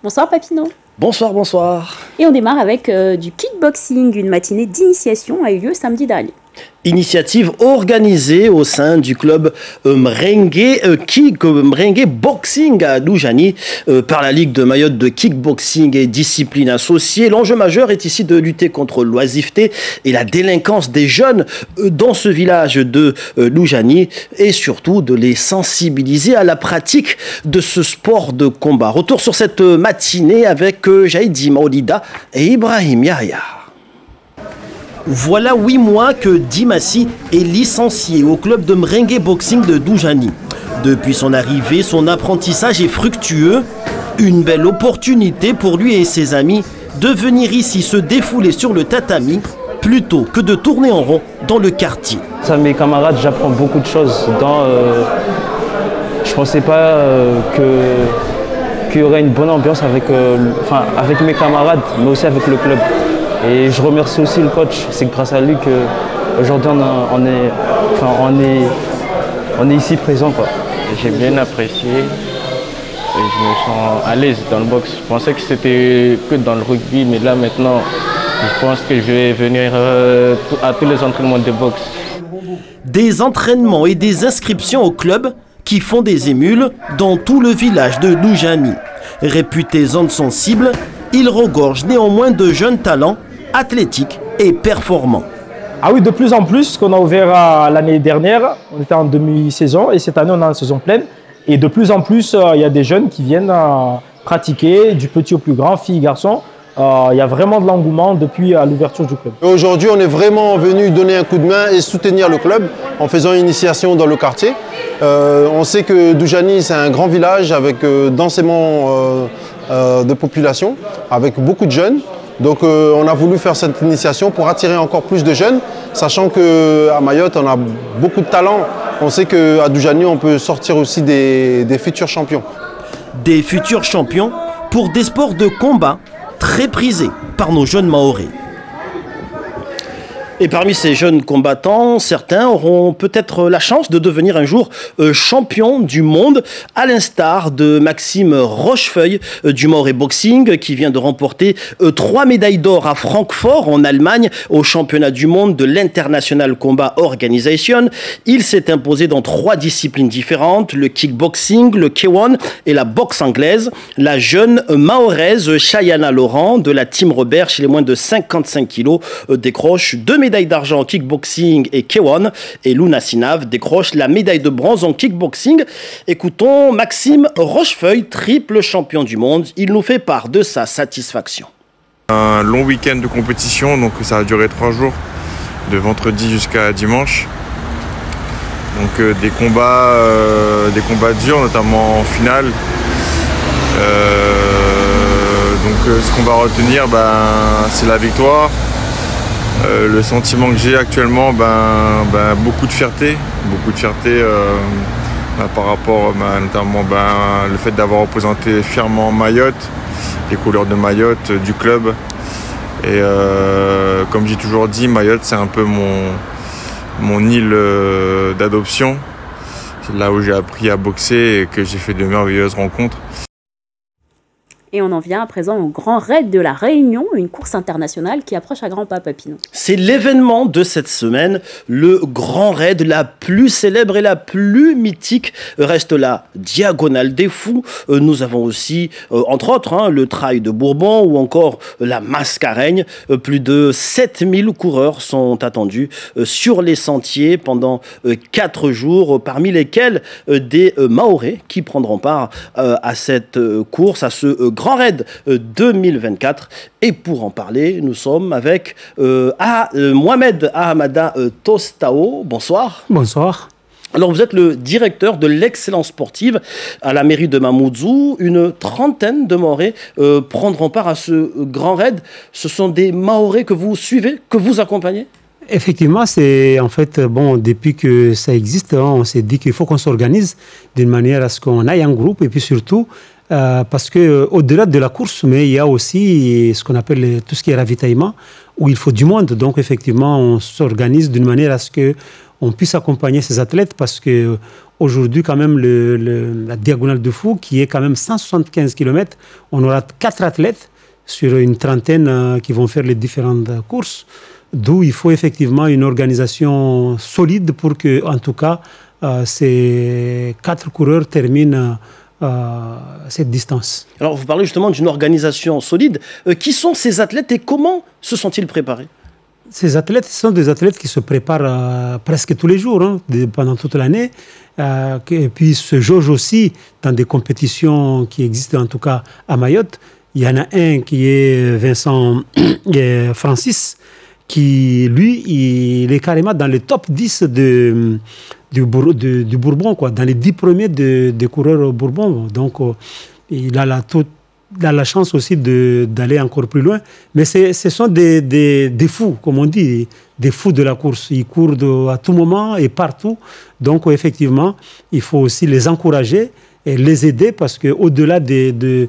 Bonsoir Papineau. Bonsoir, bonsoir. Et on démarre avec du kickboxing. Une matinée d'initiation a eu lieu samedi dernier. Initiative organisée au sein du club Mrengue Boxing à Doujani par la Ligue de Mayotte de kickboxing et discipline associée. L'enjeu majeur est ici de lutter contre l'oisiveté et la délinquance des jeunes dans ce village de Doujani et surtout de les sensibiliser à la pratique de ce sport de combat. Retour sur cette matinée avec Jaïdi Maolida et Ibrahim Yahya. Voilà 8 mois que Dimassi est licencié au club de Mrengue Boxing de Doujani. Depuis son arrivée, son apprentissage est fructueux. Une belle opportunité pour lui et ses amis de venir ici se défouler sur le tatami plutôt que de tourner en rond dans le quartier. À mes camarades, j'apprends beaucoup de choses. Je ne pensais pas qu'il y aurait une bonne ambiance avec mes camarades, mais aussi avec le club. Et je remercie aussi le coach, c'est grâce à lui qu'aujourd'hui on est ici présent, quoi. J'ai bien apprécié et je me sens à l'aise dans le boxe. Je pensais que c'était que dans le rugby, mais là maintenant, je pense que je vais venir à tous les entraînements de boxe. Des entraînements et des inscriptions au club qui font des émules dans tout le village de Doujani. Réputé zone sensible, il regorge néanmoins de jeunes talents athlétiques et performants. Ah oui, de plus en plus, qu'on a ouvert l'année dernière, on était en demi-saison et cette année on est en saison pleine. Et de plus en plus, il y a des jeunes qui viennent pratiquer, du petit au plus grand, filles, garçons. Il y a vraiment de l'engouement depuis l'ouverture du club. Aujourd'hui, on est vraiment venu donner un coup de main et soutenir le club en faisant une initiation dans le quartier. On sait que Doujani, c'est un grand village avec densément de population, avec beaucoup de jeunes. Donc on a voulu faire cette initiation pour attirer encore plus de jeunes, sachant qu'à Mayotte, on a beaucoup de talents. On sait qu'à Doujani, on peut sortir aussi des futurs champions. Des futurs champions pour des sports de combat très prisés par nos jeunes Mahorais. Et parmi ces jeunes combattants, certains auront peut-être la chance de devenir un jour champion du monde, à l'instar de Maxime Rochefeuille du Mahorais Boxing, qui vient de remporter 3 médailles d'or à Francfort, en Allemagne, au championnat du monde de l'International Combat Organization. Il s'est imposé dans 3 disciplines différentes, le kickboxing, le K1 et la boxe anglaise. La jeune Mahoraise Chayana Laurent, de la Team Robert, chez les moins de 55 kilos, décroche 2 médailles d'argent en kickboxing et K1, et Luna Sinav décroche la médaille de bronze en kickboxing. Écoutons Maxime Rochefeuille, triple champion du monde. Il nous fait part de sa satisfaction. Un long week-end de compétition, donc ça a duré 3 jours, de vendredi jusqu'à dimanche. Donc des combats durs, notamment en finale. Ce qu'on va retenir, c'est la victoire. Le sentiment que j'ai actuellement, beaucoup de fierté par rapport notamment le fait d'avoir représenté fièrement Mayotte, les couleurs de Mayotte, du club. Et comme j'ai toujours dit, Mayotte c'est un peu mon île d'adoption. C'est là où j'ai appris à boxer et que j'ai fait de merveilleuses rencontres. Et on en vient à présent au Grand Raid de la Réunion, une course internationale qui approche à grands pas, Papineau. C'est l'événement de cette semaine, le Grand Raid, la plus célèbre et la plus mythique reste la Diagonale des Fous. Nous avons aussi, entre autres, le Trail de Bourbon ou encore la Mascareigne. Plus de 7000 coureurs sont attendus sur les sentiers pendant 4 jours, parmi lesquels des Mahorais qui prendront part à cette course, à ce Grand Raid 2024. Et pour en parler, nous sommes avec Mohamed Ahamada Tostao. Bonsoir. Bonsoir. Alors, vous êtes le directeur de l'excellence sportive à la mairie de Mamoudzou. Une trentaine de Mahorais prendront part à ce Grand Raid. Ce sont des Mahorais que vous suivez, que vous accompagnez ? Effectivement, c'est en fait, depuis que ça existe, on s'est dit qu'il faut qu'on s'organise d'une manière à ce qu'on aille en groupe et puis surtout, parce qu'au-delà de la course, mais il y a aussi ce qu'on appelle tout ce qui est ravitaillement, où il faut du monde. Donc, effectivement, on s'organise d'une manière à ce on puisse accompagner ces athlètes parce que aujourd'hui, quand même, la diagonale de fou, qui est quand même 175 km, on aura 4 athlètes sur une trentaine qui vont faire les différentes courses. D'où il faut effectivement une organisation solide pour que, en tout cas, ces 4 coureurs terminent cette distance. Alors, vous parlez justement d'une organisation solide. Qui sont ces athlètes et comment se sont-ils préparés? Ces athlètes sont des athlètes qui se préparent presque tous les jours, hein, pendant toute l'année, et puis se jaugent aussi dans des compétitions qui existent, en tout cas à Mayotte. Il y en a un qui est Vincent Francis, qui, lui, il est carrément dans le top 10 du Bourbon, quoi, dans les 10 premiers des coureurs Bourbon. Donc, il a la chance aussi d'aller encore plus loin. Mais ce sont des fous, comme on dit, des fous de la course. Ils courent à tout moment et partout. Donc, effectivement, il faut aussi les encourager et les aider parce qu'au-delà de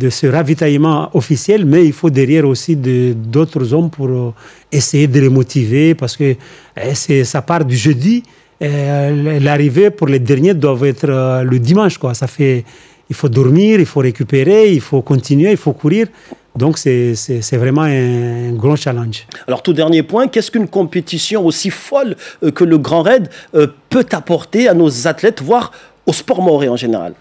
ce ravitaillement officiel, mais il faut derrière aussi d'autres hommes pour essayer de les motiver parce que ça part du jeudi. L'arrivée pour les derniers doit être le dimanche, quoi. Il faut dormir, il faut récupérer, il faut continuer, il faut courir. Donc, c'est vraiment un grand challenge. Alors, tout dernier point, qu'est-ce qu'une compétition aussi folle que le Grand Raid peut apporter à nos athlètes, voire au sport mahorais en général?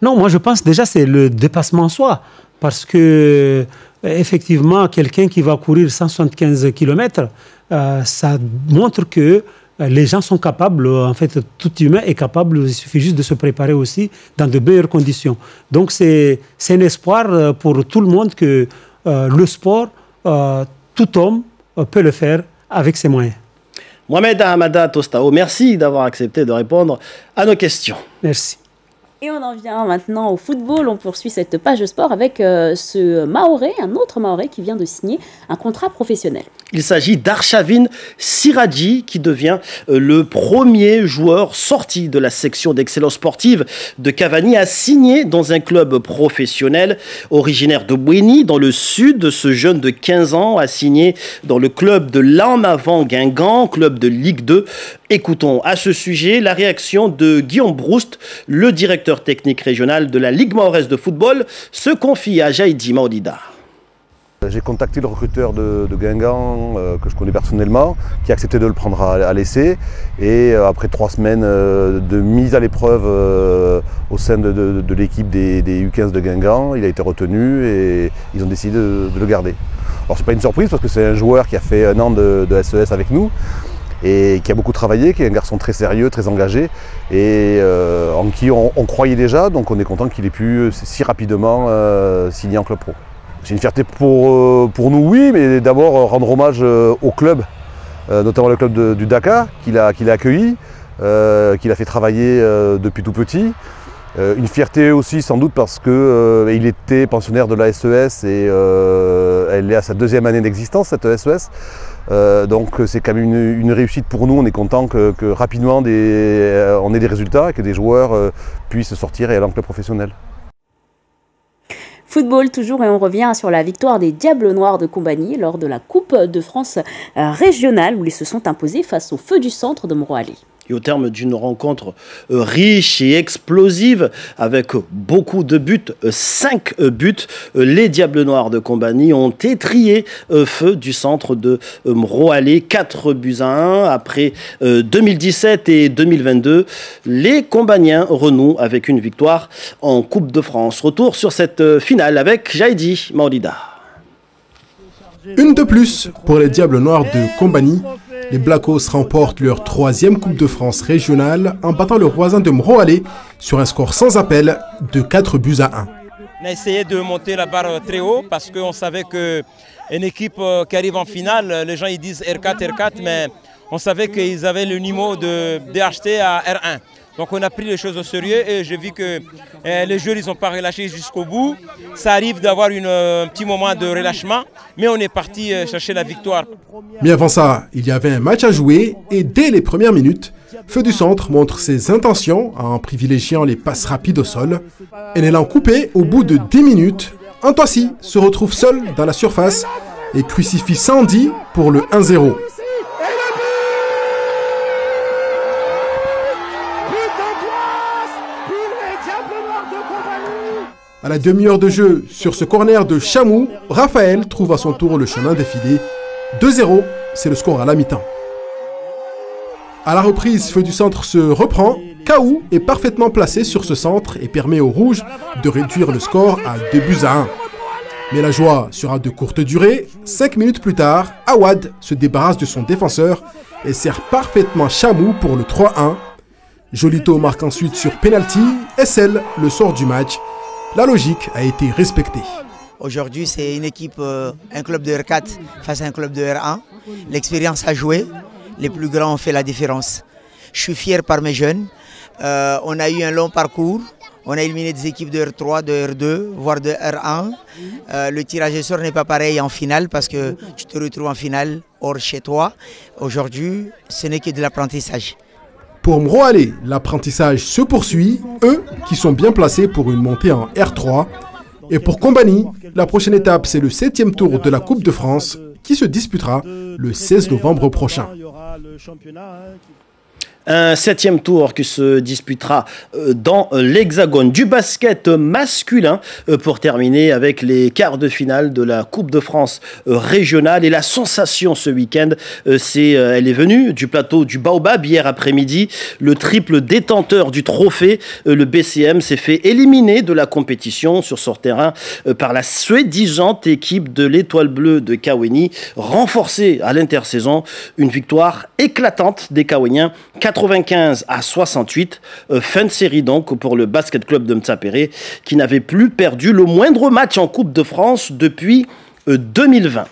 Non, moi, je pense déjà c'est le dépassement en soi. Parce que, effectivement, quelqu'un qui va courir 175 km, ça montre que les gens sont capables, en fait, tout humain est capable, il suffit juste de se préparer aussi dans de meilleures conditions. Donc, c'est un espoir pour tout le monde que le sport, tout homme peut le faire avec ses moyens. Mohamed Ahmada Tostao, merci d'avoir accepté de répondre à nos questions. Merci. Et on en vient maintenant au football. On poursuit cette page sport avec ce Mahorais, un autre Mahorais qui vient de signer un contrat professionnel. Il s'agit d'Arshavin Siradji qui devient le premier joueur sorti de la section d'excellence sportive de Cavani à signer dans un club professionnel. Originaire de Bouéni, dans le sud, ce jeune de 15 ans a signé dans le club de l'Armavant Guingamp, club de Ligue 2. Écoutons à ce sujet la réaction de Guillaume Broust, le directeur technique régional de la Ligue mahoraise de football, se confie à Jaïdi Maudida. J'ai contacté le recruteur de Guingamp, que je connais personnellement, qui a accepté de le prendre à l'essai. Et après 3 semaines de mise à l'épreuve au sein de l'équipe des U15 de Guingamp, il a été retenu et ils ont décidé de le garder. Alors c'est pas une surprise parce que c'est un joueur qui a fait 1 an de SES avec nous et qui a beaucoup travaillé, qui est un garçon très sérieux, très engagé et en qui on croyait déjà, donc on est content qu'il ait pu si rapidement signer en club pro. C'est une fierté pour nous, oui, mais d'abord rendre hommage au club, notamment le club du Dakar, qu'il a accueilli, qu'il a fait travailler depuis tout petit. Une fierté aussi sans doute parce qu'il était pensionnaire de la SES et elle est à sa 2e année d'existence, cette SES. Donc c'est quand même une réussite pour nous, on est content que rapidement on ait des résultats et que des joueurs puissent sortir et aller en club professionnel. Football toujours, et on revient sur la victoire des Diables Noirs de Combani lors de la Coupe de France régionale où ils se sont imposés face au Feu du Centre de Moroali. Et au terme d'une rencontre riche et explosive, avec beaucoup de buts, 5 buts, les Diables Noirs de Combani ont étrié Feu du Centre de Moroali, 4-1. Après 2017 et 2022, les Combaniens renouent avec une victoire en Coupe de France. Retour sur cette finale avec Jaïdi Maudida. Une de plus pour les Diables Noirs de Combani. Les Blacos remportent leur 3e Coupe de France régionale en battant le voisin de Moroali sur un score sans appel de 4-1. On a essayé de monter la barre très haut parce qu'on savait qu'une équipe qui arrive en finale, les gens ils disent R4, mais on savait qu'ils avaient le niveau de DHT à R1. Donc on a pris les choses au sérieux et j'ai vu que les joueurs n'ont pas relâché jusqu'au bout. Ça arrive d'avoir un petit moment de relâchement, mais on est parti chercher la victoire. Mais avant ça, il y avait un match à jouer et dès les premières minutes, Feu du Centre montre ses intentions en privilégiant les passes rapides au sol. Un élan coupé au bout de 10 minutes, Antoissi se retrouve seul dans la surface et crucifie Sandy pour le 1-0. À la demi-heure de jeu, sur ce corner de Chamou, Raphaël trouve à son tour le chemin défilé. 2-0, c'est le score à la mi-temps. À la reprise, Feu du Centre se reprend. Kaou est parfaitement placé sur ce centre et permet aux Rouges de réduire le score à 2-1. Mais la joie sera de courte durée. 5 minutes plus tard, Awad se débarrasse de son défenseur et sert parfaitement Chamou pour le 3-1. Jolito marque ensuite sur penalty et scelle le sort du match. La logique a été respectée. Aujourd'hui, c'est une équipe, un club de R4 face à un club de R1. L'expérience a joué. Les plus grands ont fait la différence. Je suis fier par mes jeunes. On a eu un long parcours. On a éliminé des équipes de R3, de R2, voire de R1. Le tirage au sort n'est pas pareil en finale parce que tu te retrouves en finale hors chez toi. Aujourd'hui, ce n'est que de l'apprentissage. Pour Mroalé, l'apprentissage se poursuit, eux qui sont bien placés pour une montée en R3. Et pour Kombani, la prochaine étape, c'est le 7e tour de la Coupe de France qui se disputera le 16 novembre prochain. Un 7e tour qui se disputera dans l'Hexagone du basket masculin pour terminer avec les quarts de finale de la Coupe de France régionale. Et la sensation ce week-end, elle est venue du plateau du Baobab hier après-midi. Le triple détenteur du trophée, le BCM, s'est fait éliminer de la compétition sur son terrain par la suédigeante équipe de l'Étoile Bleue de Kaweni, renforcée à l'intersaison. Une victoire éclatante des Kaweniens, 95-68, fin de série donc pour le basket club de Mtsapéré qui n'avait plus perdu le moindre match en Coupe de France depuis 2020.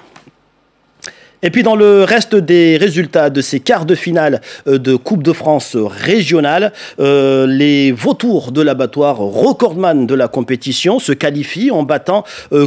Et puis dans le reste des résultats de ces quarts de finale de Coupe de France régionale, les vautours de l'abattoir recordman de la compétition se qualifient en battant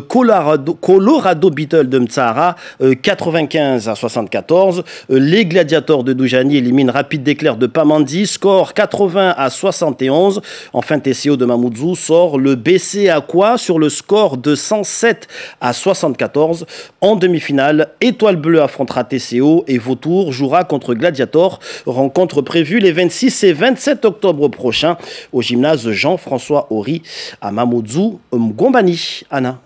Colorado Beetle de Mtsahara 95-74. Les gladiators de Doujani éliminent Rapide d'Éclair de Pamandi, score 80-71. Enfin, TCO de Mamoudzou sort le BC Aqua sur le score de 107-74. En demi-finale, Étoile Bleue affrontera TCO et Vautour jouera contre Gladiator. Rencontre prévue les 26 et 27 octobre prochains au gymnase Jean-François Horry à Mamoudzou, Mgombani. Anna.